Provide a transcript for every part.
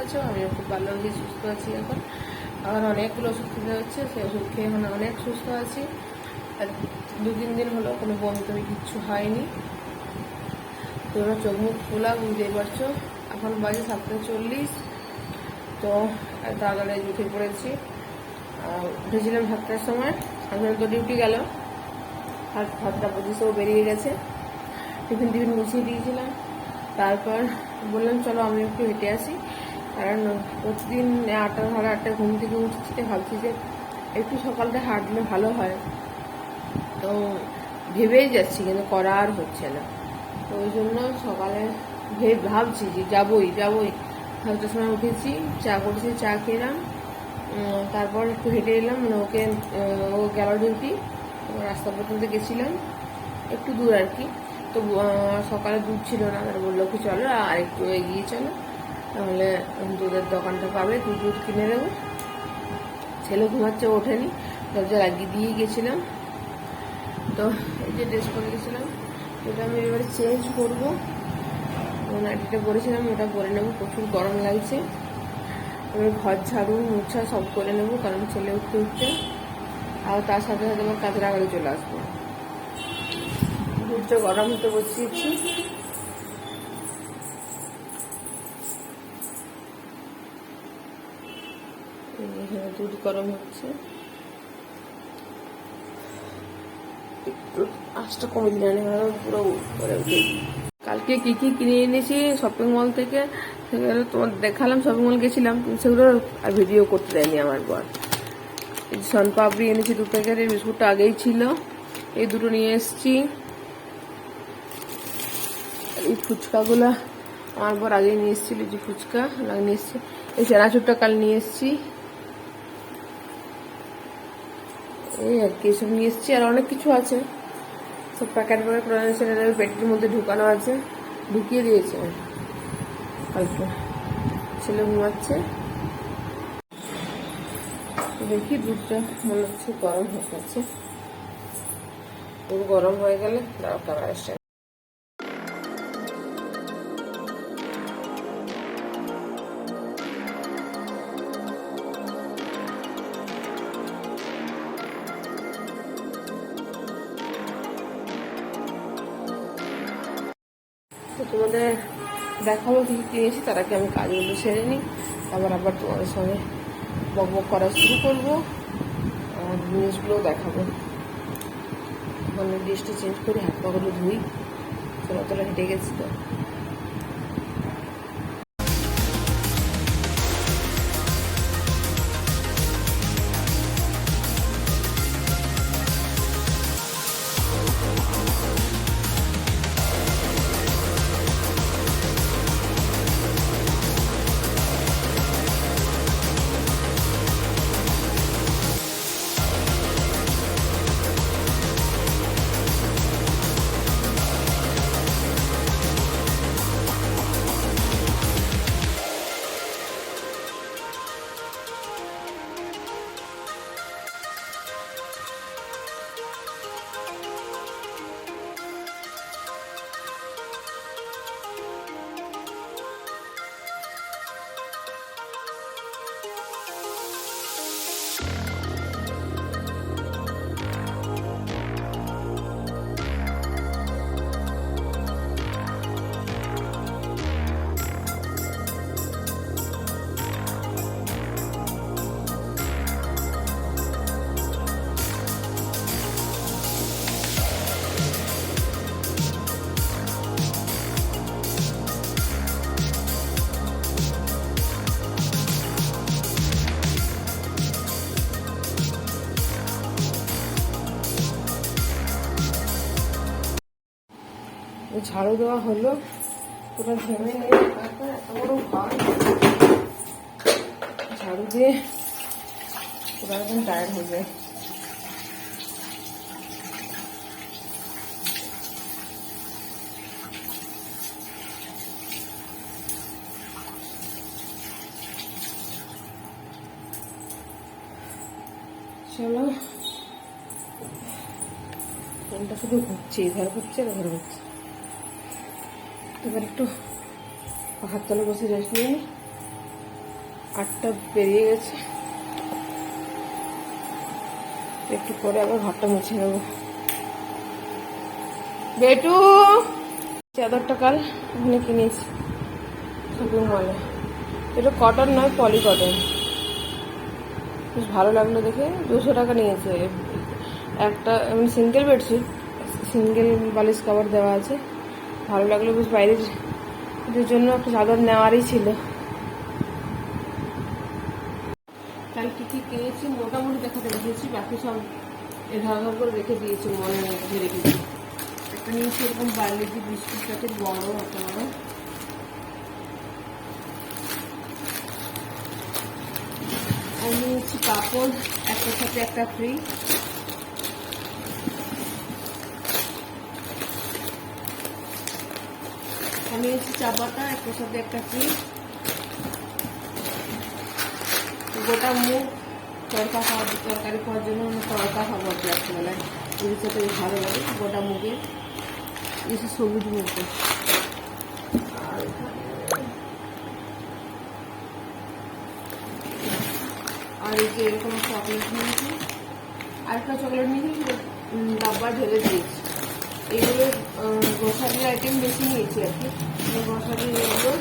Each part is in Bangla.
আছো? আমিও খুব ভালো আছি, সুস্থ আছি। এখন আমার অনেকগুলো ওষুধ খেতে হচ্ছে, সেই ওষুধ খেয়ে এখন অনেক সুস্থ আছি। আর 2-3 দিন হলো কোনো বমি টমি কিচ্ছু হয়নি। তোমরা চোখ মুখ খোলা, বুঝতেই পারছো। এখন বাজে 7:40। তো তাড়াতাড়ি উঠে পড়েছি। উঠেছিলাম 7টার সময়। এখন তো ডিউটি গেল, 7টা 25-এও বেরিয়ে গেছে। টিফিন গুছিয়ে দিয়েছিলাম। তারপর বললাম চলো আমি একটু হেঁটে আসি, কারণ প্রতিদিন 8টা সাড়ে 8টায় ঘুম থেকে উঠছি, ভাবছি যে একটু সকালটা হাঁটলে ভালো হয়। তো ভেবেই যাচ্ছি, কিন্তু করা আর হচ্ছে না। তো ওই জন্য সকালে ভাবছি যে যাবই। 7টার সময় উঠেছি, চা করেছি, চা খেলাম। তারপর একটু হেঁটে এলাম, মানে ও গেল ডিউটি। রাস্তা পর্যন্ত গেছিলাম, একটু দূর আর কি। তো সকালে দুধ ছিল না, তারা বললো কি চলো আর একটু এগিয়ে চলো, তাহলে দুধের দোকানটা পাবে, দুধ কিনে দেবো। ছেলে ঘুমাচ্ছে, ওঠেনি, দরজা লাগিয়ে দিয়ে গেছিলাম। তো এই যে ড্রেস পরে গেছিলাম, ওটা আমি এবারে চেঞ্জ করবো। নাইটিটা পরেছিলাম, ওটা পরে নেবো, প্রচুর গরম লাগছে। এবার ঘর ঝাড়ু মোছা সব করে নেবো, কারণ ছেলে উঠতে আর তার সাথে সাথে আমার কাজের আগে চলে আসবো। দুধটা গরম হতে বসিয়েছি। দুধ গরম হচ্ছে, একটু আঁচটা কমে দিলে পুরো করে উঠে। কালকে কি কি কিনে এনেছি শপিং মল থেকে, সেগুলো তোমার দেখালাম। শপিং মল গেছিলাম, সেগুলো আর ভিডিও করতে দেয়নি আমার বর। সনপাপড়ি এনেছি 2 প্যাকেট, এই বিস্কুটটা আগেই ছিল, এই দুটো নিয়ে এসছি। এই ফুচকাগুলো আমার বর আগেই নিয়ে এসেছিল, যে ফুচকা নিয়ে এসছি। এই চানাচুরটা কাল নিয়ে এসছি। এই আর কি সব নিয়ে এসছি, আর অনেক কিছু আছে। সব প্যাকেট ছেলেদের পেটের মধ্যে ঢুকানো আছে, ঢুকিয়ে দিয়েছে কালকে। ছেলে ঘুমাচ্ছে, দেখি দুধটা মনে হচ্ছে গরম হয়ে গেছে। পুরো গরম হয়ে গেলে দাঁড়াও ক্যামেরা আসছে। তো তোমাদের দেখাবো কি কিনেছি, তার আগে আমি কাজগুলো সেরে নিই, আবার তোমাদের সঙ্গে বক করা শুরু করবো, আর জিনিসগুলোও দেখাবো। মানে ড্রেসটা চেঞ্জ করে হাত পাগুলো ধুই, তোলা হেঁটে গেছি তো। ঝাড়ু দেওয়া হলো, পুরো ঘেমে নিয়ে এত বড় ঘর ঝাড়ু দিয়ে পুরো একদম টায়ার্ড হয়ে যায়। চলো, ফোনটা শুধু ঘুরছে, এধার ঘুরছে ওধার ঘুরছে। এবার একটু হাত তলে বসে রেস্ট নিয়ে নিই, 8টা পেরিয়ে গেছে, একটু পরে আবার ঘরটা মুছে নেব। বেটু চাদরটা কাল ওখানে কিনেছি শপিং মলে, এটা কটন নয়, পলি কটন, বেশ ভালো লাগলো দেখে। 200 টাকা নিয়েছে একটা, এমনি সিঙ্গেল বেডশিট, সিঙ্গেল বালিশ কভার দেওয়া আছে, ভালো লাগলো বেশ। বাইরের জন্য একটা চাদর নেওয়ারই ছিল। কাল কী কী কিনেছি মোটামুটি দেখাতে রেখেছি, বাকি সব এধার করে রেখে দিয়েছি, মনে রেখে রেখেছি। একটা নিয়েছি এরকম পার্লেজি বিস্কুট প্যাকেট, বড় একটা বড়। আর নিয়েছি পাপড়, একটার সাথে একটা ফ্রি। আমি নিয়েছি চা পাতা, একটার সাথে একটা ফ্রি। গোটা মুগ তরকা খাওয়ার, তরকারি খাওয়ার জন্য তরকা খাবো রাত্রিবেলায়, এর সাথে ভালো লাগে। গোটা মুগের, এসে সবুজ মুগটা। আর এই যে এরকম চকলেট নিয়েছি, আরেকটা চকলেট নিয়েছি, ডাব্বা ঢেলে দিয়েছি। এগুলো গ্রোসারির আইটেম বেশি নিয়েছি আর কি, গ্রোসারির এগুলো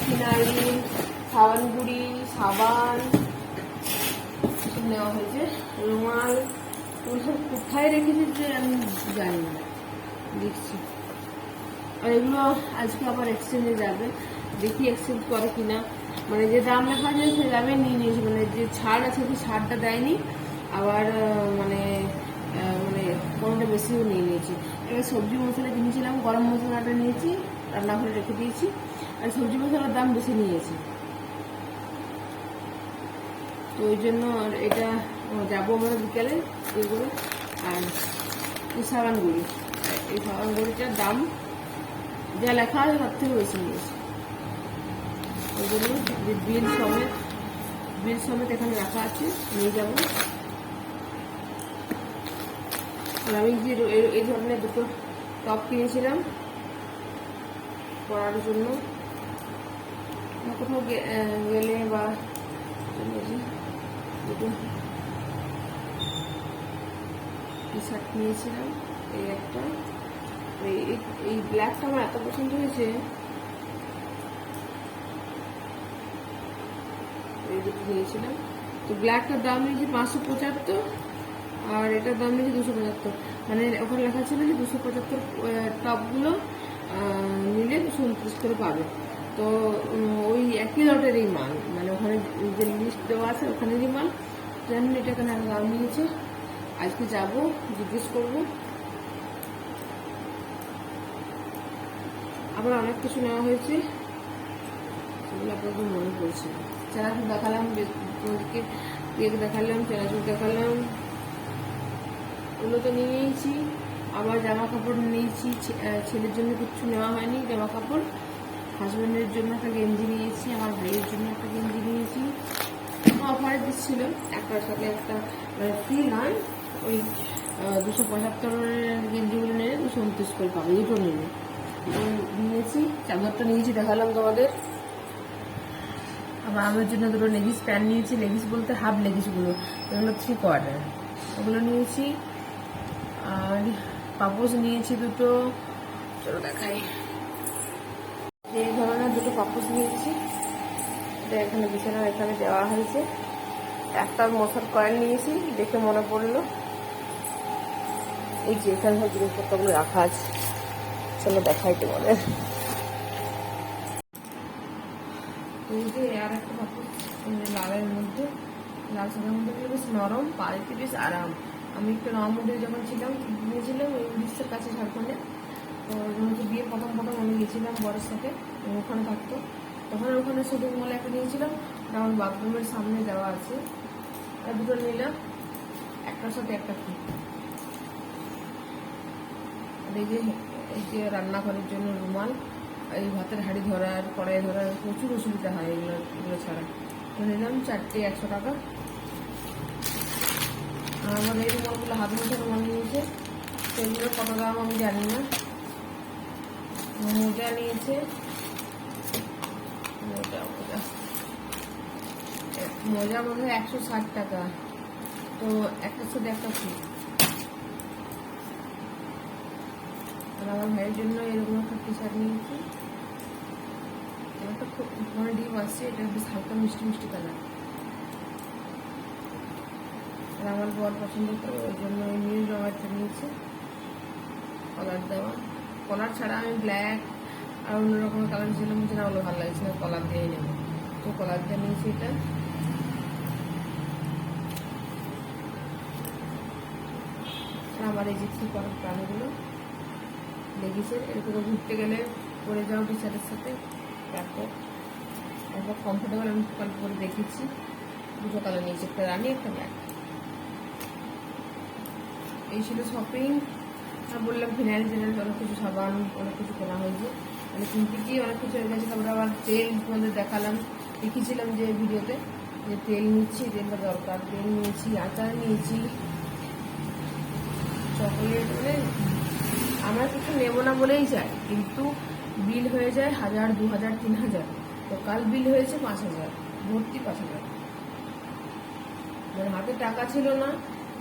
ফিনাইল, সাবান গুঁড়ি, সাবান সব নেওয়া হয়েছে। রুমাল সব কোথায় রেখেছি যে আমি জানি না, দেখছি। আর এগুলো আজকে আবার এক্সচেঞ্জে যাবে, দেখি এক্সচেঞ্জ করে কিনা। মানে যে দাম লেখা আছে সেই দামে নিয়ে নিয়েছি, মানে যে ছাড় আছে সেই ছাড়টা দেয়নি, আবার মানে মানে কোনোটা বেশিও নিয়ে নিয়েছি। এবার সবজি মশলা কিনেছিলাম, গরম মশলাটা নিয়েছি, রান্নাঘরে রেখে দিয়েছি, আর সবজি মশলার দাম বেশি নিয়েছি, তো ওই জন্য এটা যাবো আমরা বিকেলে এগুলো। আর এই সাবান গুঁড়ি, এই সাবান গুঁড়িটার দাম যা লেখা আছে তার থেকে বেশি নিয়েছি, ওই জন্য বিল সমেত এখানে রাখা আছে, নিয়ে যাবো। আর আমি যে এই ধরনের দুটো টপ কিনেছিলাম পরার জন্য, কোথাও গেলে বা দুটো টি শার্ট নিয়েছিলাম, এই একটা, এই ব্ল্যাকটা আমার এত পছন্দ হয়েছে, এই দুটো নিয়েছিলাম। তো ব্ল্যাকটার দাম নিয়েছি 575, আর এটার দাম নিয়েছি 275। মানে ওখানে লেখা ছিল যে 275 টপগুলো নিলে 229 করে পাবে। তো ওই একই লটেরই মাল, মানে ওখানে যে লিস্ট দেওয়া আছে ওখানেরই মাল, যেমন এটা কেন দাম নিয়েছে। আজকে যাবো, জিজ্ঞেস করবো। আবার অনেক কিছু নেওয়া হয়েছে, সেগুলো আপনাদের মনে পড়ছে। চানাচুর দেখালাম, কেক দেখালাম, চানাচুর দেখালাম, ওগুলো তো নিয়ে নিয়েছি। আবার জামা কাপড় নিয়েছি, ছেলের জন্য কিছু নেওয়া হয়নি জামা কাপড়। হাজব্যান্ডের জন্য একটা গেঞ্জি নিয়েছি, আমার ভাইয়ের জন্য একটা গেঞ্জি নিয়েছি, অফারে দিচ্ছিল একটার সাথে একটা, মানে ফ্রি নয়, ওই 275 গেঞ্জিগুলো নিলে 229 করে পাবে, দুটো নিলে নিয়েছি। চাদরটা নিয়েছি দেখালাম তোমাদের। আবার আমার জন্য দুটো লেগিস প্যান্ট নিয়েছি, লেগিস বলতে হাফ লেগিসগুলো, এগুলো 3/4, ওগুলো নিয়েছি। আর পাপোশ নিয়েছি দুটো, চলো দেখাই। এই ধরনের দুটো পাপোশ নিয়েছি, এটা এখানে বিছানার এখানে দেওয়া হয়েছে। একটা মশার কয়েল নিয়েছি, দেখে মনে পড়লো, এই যে এখানে সব জিনিসপত্রগুলো রাখা আছে, চলো দেখাই তোমাদের। এই যে আর একটা পাপোশ লালের মধ্যে, লাল সাদার মধ্যে বেশ নরম, পায়ে বেশ আরাম। আমি একটু নর্মদে যখন ছিলাম গিয়েছিলাম ওই উড়িষ্যার কাছে, ঝাড়খণ্ডে। তো হচ্ছে বিয়ে প্রথম আমি গেছিলাম বরের সাথে, ওখানে থাকতো, তখন ওখানে শপিং মলে একটা নিয়েছিলাম, আমার বাথরুমের সামনে দেওয়া আছে। আর দুটো নিলাম, একটার সাথে একটা ফ্রি। এই যে রান্নাঘরের জন্য রুমাল, এই ভাতের হাঁড়ি ধরার, কড়াই ধরার প্রচুর অসুবিধা হয় এগুলো ছাড়া। তো নিলাম 4টে 100 টাকা। আমার এই রুমালগুলো হাত মোছার রুমাল নিয়েছে, সেগুলো কত দাম আমি জানি না। মোজা নিয়েছে, মোজা মজা বোধ হয় 160 টাকা, তো একটার সাথে একটা ফ্রি। আর আমার ভাইয়ের জন্য এরকম একটা টি শার্ট নিয়েছি, একটা খুব মানে ডিপ আসছে, এটা বেশ হালকা মিষ্টি মিষ্টি কালার। আর আমার বর পছন্দ করে, ওই জন্য ওই নীল রঙেরটা নিয়েছে, কলার দেওয়া। কলার ছাড়া আমি ব্ল্যাক আর অন্যরকম কালার ছিল, মুঝে না, ওগুলো ভালো লাগছে না, কলার দিয়ে নেব, তো কলার দিয়ে নিয়েছি এটা। আমার এই যে কি করার প্রাণীগুলো লেগেছে, এরকম ঘুরতে গেলে পরে যাও টি শার্টের সাথে, একবার কমফোর্টেবল। আমি কাল পরে দেখেছি, দুটো কালার নিয়েছি, একটা রানি একটা ব্ল্যাক। এই ছিল শপিং। বললাম ফিনাইল টিনাইল অনেক কিছু, সাবান অনেক কিছু কেনা হয়েছে, মানে কিনতে গিয়ে অনেক কিছু হয়ে গেছে। তারপরে আবার তেল তোমাদের দেখালাম, দেখিয়েছিলাম যে ভিডিওতে, যে তেল নিচ্ছি, তেলটা দরকার। তেল নিয়েছি, আচার নিয়েছি, চকলেট, মানে আমরা কিছু নেবো না বলেই যাই, কিন্তু বিল হয়ে যায় 1000, 2000, 3000। তো কাল বিল হয়েছে 5000, ভর্তি 5000। মানে হাতে টাকা ছিল না,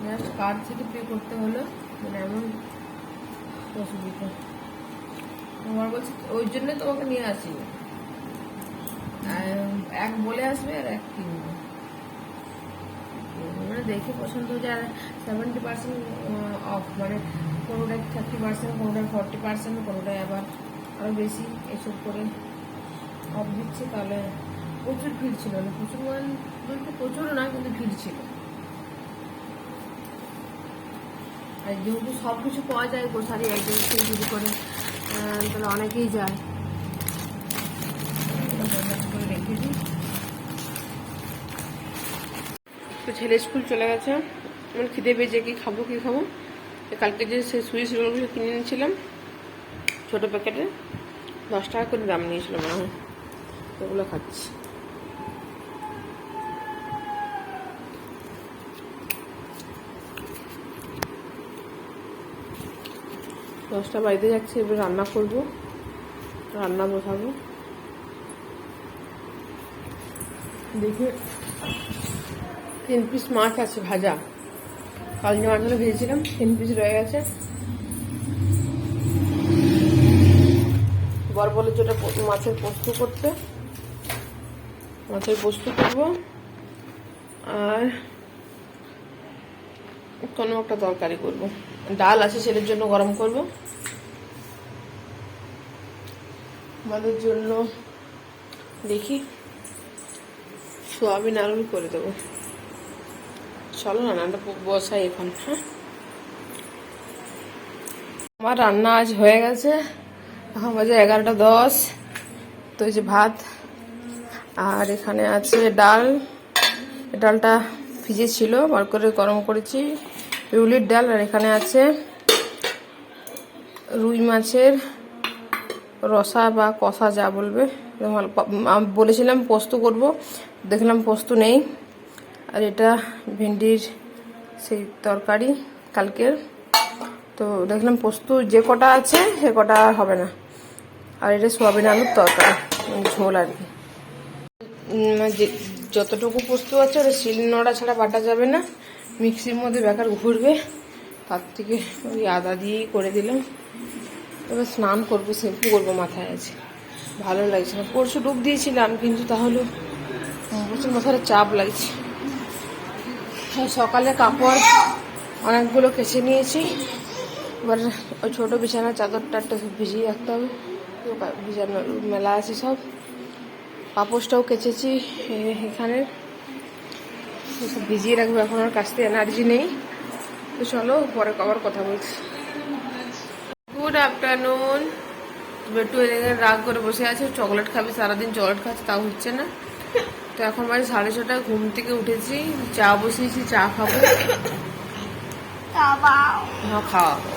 জাস্ট কার্ড থেকে পে করতে হলো, মানে এমন অসুবিধা। আমার বলছে ওই জন্য তোমাকে নিয়ে আসি, এক বলে আসবে আর এক কিনবে, মানে দেখে পছন্দ হয়ে যায়। আর 70% অফ, মানে কোনোটায় 30%, কোনোটায় 40%, কোনোটায় আবার আরও বেশি, এসব করে অফ দিচ্ছে। তাহলে প্রচুর ভিড় ছিল, মানে প্রচুর মানে বলতে প্রচুর না, কিন্তু ভিড় ছিল। আর যেহেতু সব কিছু পাওয়া যায় গ্রোসারি আইটেম থেকে শুরু করে, তাহলে অনেকেই যায়। করে রেখে দিই। তো ছেলে স্কুল চলে গেছে, আমার খিদে পেয়েছে, কি খাবো কি খাবো। কালকে যে সেই সুইচ রোলগুলো কিনে নিয়েছিলাম ছোটো প্যাকেটে, 10 টাকা করে দাম নিয়েছিল মনে হয়, ওগুলো খাচ্ছি। দশটা বাড়িতে যাচ্ছে, এবার রান্না করবো, রান্না বসাবো। দেখি 3 পিস মাছ আছে ভাজা, কাল যে মাছগুলো ভেজেছিলাম 3 পিস রয়ে গেছে। বর বলে যেটা মাছের পোস্ত করতে, মাছের পোস্ত করবো, আর কোনো একটা তরকারি করবো। ডাল আছে, ছেলের জন্য গরম করব, আমাদের জন্য দেখি সোয়াবিন আলু করে দেবো। চলো রান্নাটা বসাই এখন। হ্যাঁ, আমার রান্না আজ হয়ে গেছে, এখন বাজে 11টা 10। তো এই যে ভাত, আর এখানে আছে ডাল, ডালটা ভিজে ছিল, বার করে গরম করেছি, বিউলির ডাল। আর এখানে আছে রুই মাছের রসা বা কষা, যা বলবে। বলেছিলাম পোস্ত করব, দেখলাম পোস্ত নেই। আর এটা ভেন্ডির সেই তরকারি কালকের, তো দেখলাম পোস্ত যে কটা আছে সে কটা হবে না। আর এটা সোয়াবিন আলুর তরকারি, ঝোল আর কি। যতটুকু পোস্ত আছে ওটা শিল নোড়া ছাড়া বাটা যাবে না, মিক্সির মধ্যে বেকার ঘুরবে, তার থেকে ওই আদা দিয়েই করে দিলাম। এবার স্নান করবো, শ্যাম্পু করবো, মাথায় আছে, ভালো লাগছে না। পরশু ডুব দিয়েছিলাম, কিন্তু তাহলে প্রচুর মাথার চাপ লাগছে। সকালে কাপড় অনেকগুলো কেচে নিয়েছি, এবার ওই ছোটো বিছানার চাদরটা একটা ভিজিয়ে রাখতে হবে, বিছানা মেলা আছে সব। পাপোশটাও কেচেছি এখানে, সব ভিজিয়ে রাখবো, এখন আর কাচতে এনার্জি নেই। তো চলো পরে আবার কথা বলছি। Good afternoon. বেটু এদিকে রাগ করে বসে আছে, চকলেট খাবে, সারাদিন চকলেট খাচ্ছে, তাও হচ্ছে না। তো এখন বাজে 6:30, ঘুম থেকে উঠেছি, চা বসিয়েছি, চা খাবো। হ্যাঁ খাওয়াবো,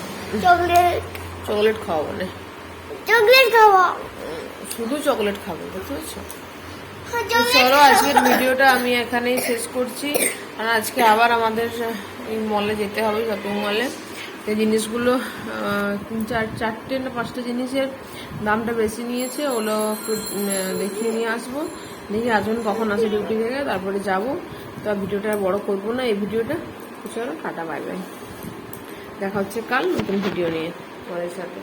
চকলেট খাওয়াবো না, চকলেট খাবো, শুধু চকলেট খাবো, বুঝতে পারছো? চলো আজকের ভিডিওটা আমি এখানেই শেষ করছি। আর আজকে আবার আমাদের এই মলে যেতে হবে, শপিং মলে। এই জিনিসগুলো 4টে না 5টা জিনিসের দামটা বেশি নিয়েছে, ওগুলো একটু দেখিয়ে নিয়ে আসবো। দেখি হাজবেন্ড কখন আসে ডিউটি থেকে, তারপরে যাবো। তো ভিডিওটা বড় করবো না এই ভিডিওটা। চলো টাটা বাই বাই, দেখা হচ্ছে কাল নতুন ভিডিও নিয়ে তোমাদের সাথে।